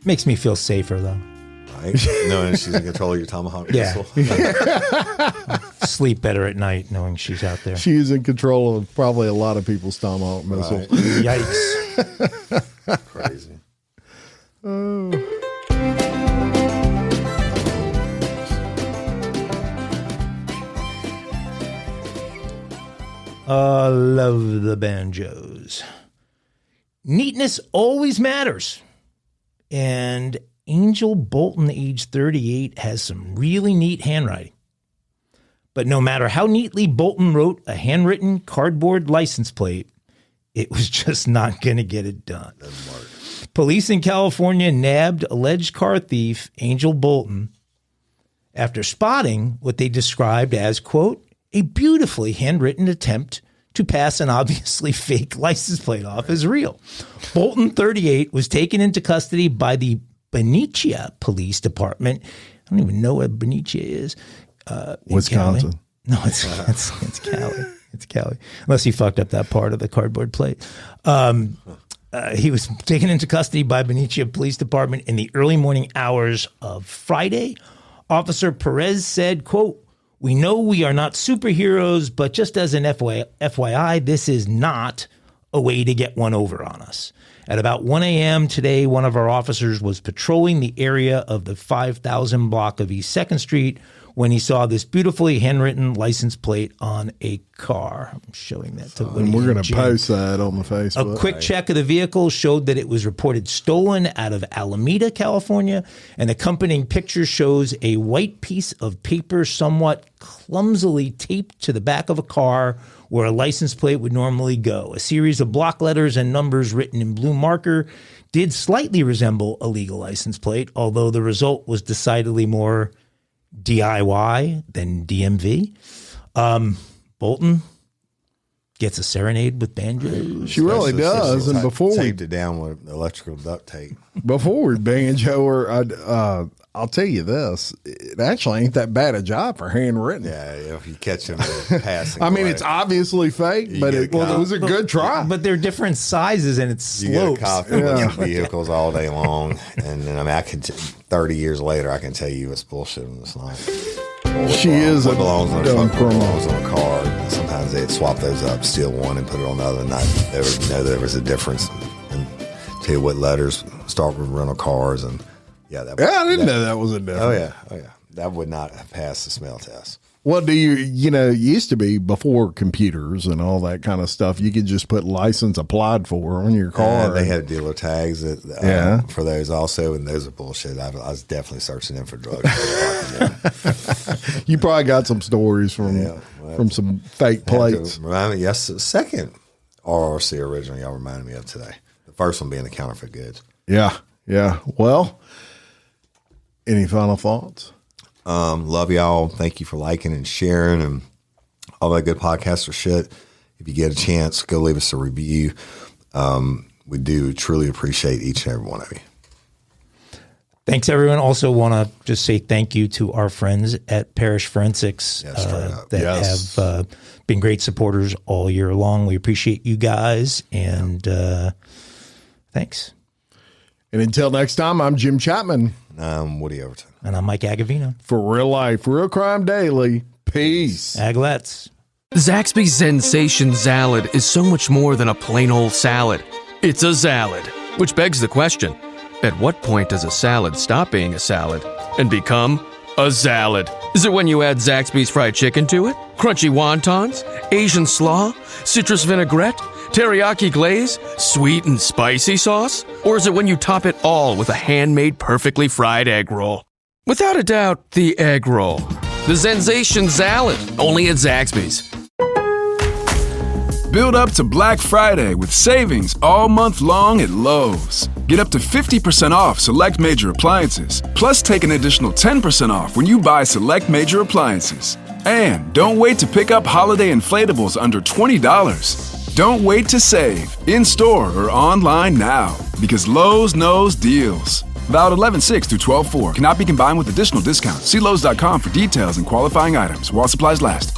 Makes me feel safer, though. Right? Knowing she's in control of your Tomahawk Yeah. missile. Sleep better at night knowing she's out there. She is in control of probably a lot of people's Tomahawk missiles. Right. Yikes. Crazy. Love the banjos. Neatness always matters. And Angel Bolton, age 38, has some really neat handwriting. But no matter how neatly Bolton wrote a handwritten cardboard license plate, it was just not going to get it done. Police in California nabbed alleged car thief Angel Bolton after spotting what they described as, quote, a beautifully handwritten attempt to pass an obviously fake license plate off as real. Bolton, 38, was taken into custody by the Benicia Police Department. I don't even know what Benicia is. Wisconsin. No, it's Cali. It's Cali. Unless he fucked up that part of the cardboard plate. He was taken into custody by Benicia Police Department in the early morning hours of Friday. Officer Perez said, quote, we know we are not superheroes, but just as an FYI, this is not a way to get one over on us. At about 1 a.m. today, one of our officers was patrolling the area of the 5000 block of East 2nd Street when he saw this beautifully handwritten license plate on a car. I'm showing that to Woody. And we're going to Jim. post that on the Facebook. A quick check of the vehicle showed that it was reported stolen out of Alameda, California. An accompanying picture shows a white piece of paper somewhat clumsily taped to the back of a car where a license plate would normally go. A series of block letters and numbers written in blue marker did slightly resemble a legal license plate, although the result was decidedly more DIY than DMV. Bolton gets a serenade with banjo. She really does. And before we taped it down with electrical duct tape. Before we banjo her, I'll tell you this: it actually ain't that bad a job for handwritten. Yeah, if you catch them passing. I mean, away. It's obviously fake, but it was a good try. But they're different sizes and it's slopes. You get a copy of vehicles all day long, and then I can 30 years later, I can tell you it's bullshit and it's not. She is a belongs on a dumb truck, criminal. belongs on a car. Sometimes they'd swap those up, steal one and put it on the other, and not ever know there was a difference. And tell you what letters start with rental cars, and I didn't know that was a difference. Oh yeah, that would not have passed the smell test. Well, it used to be before computers and all that kind of stuff, you could just put license applied for on your car. And they had dealer tags for those also, and those are bullshit. I was definitely searching them for drugs. You probably got some stories from some fake plates. Remind me, yes, the second RRC original y'all reminded me of today. The first one being the counterfeit goods. Yeah. Well, any final thoughts? Love y'all. Thank you for liking and sharing and all that good podcaster shit. If you get a chance, go leave us a review. We do truly appreciate each and every one of you. Thanks, everyone. Also want to just say thank you to our friends at Parish Forensics have been great supporters all year long. We appreciate you guys, and thanks. And until next time, I'm Jim Chapman. And I'm Woody Overton. And I'm Mike Agovino. For Real Life, Real Crime Daily, peace. Aglets. Zaxby's Sensation Salad is so much more than a plain old salad. It's a salad, which begs the question, at what point does a salad stop being a salad and become a salad? Is it when you add Zaxby's fried chicken to it? Crunchy wontons? Asian slaw? Citrus vinaigrette? Teriyaki glaze? Sweet and spicy sauce? Or is it when you top it all with a handmade perfectly fried egg roll? Without a doubt, the egg roll. The Sensation Salad, only at Zaxby's. Build up to Black Friday with savings all month long at Lowe's. Get up to 50% off select major appliances. Plus, take an additional 10% off when you buy select major appliances. And don't wait to pick up holiday inflatables under $20. Don't wait to save, in-store or online now, because Lowe's knows deals. Valid 11/6 through 12/4. Cannot be combined with additional discounts. See Lowe's.com for details and qualifying items while supplies last.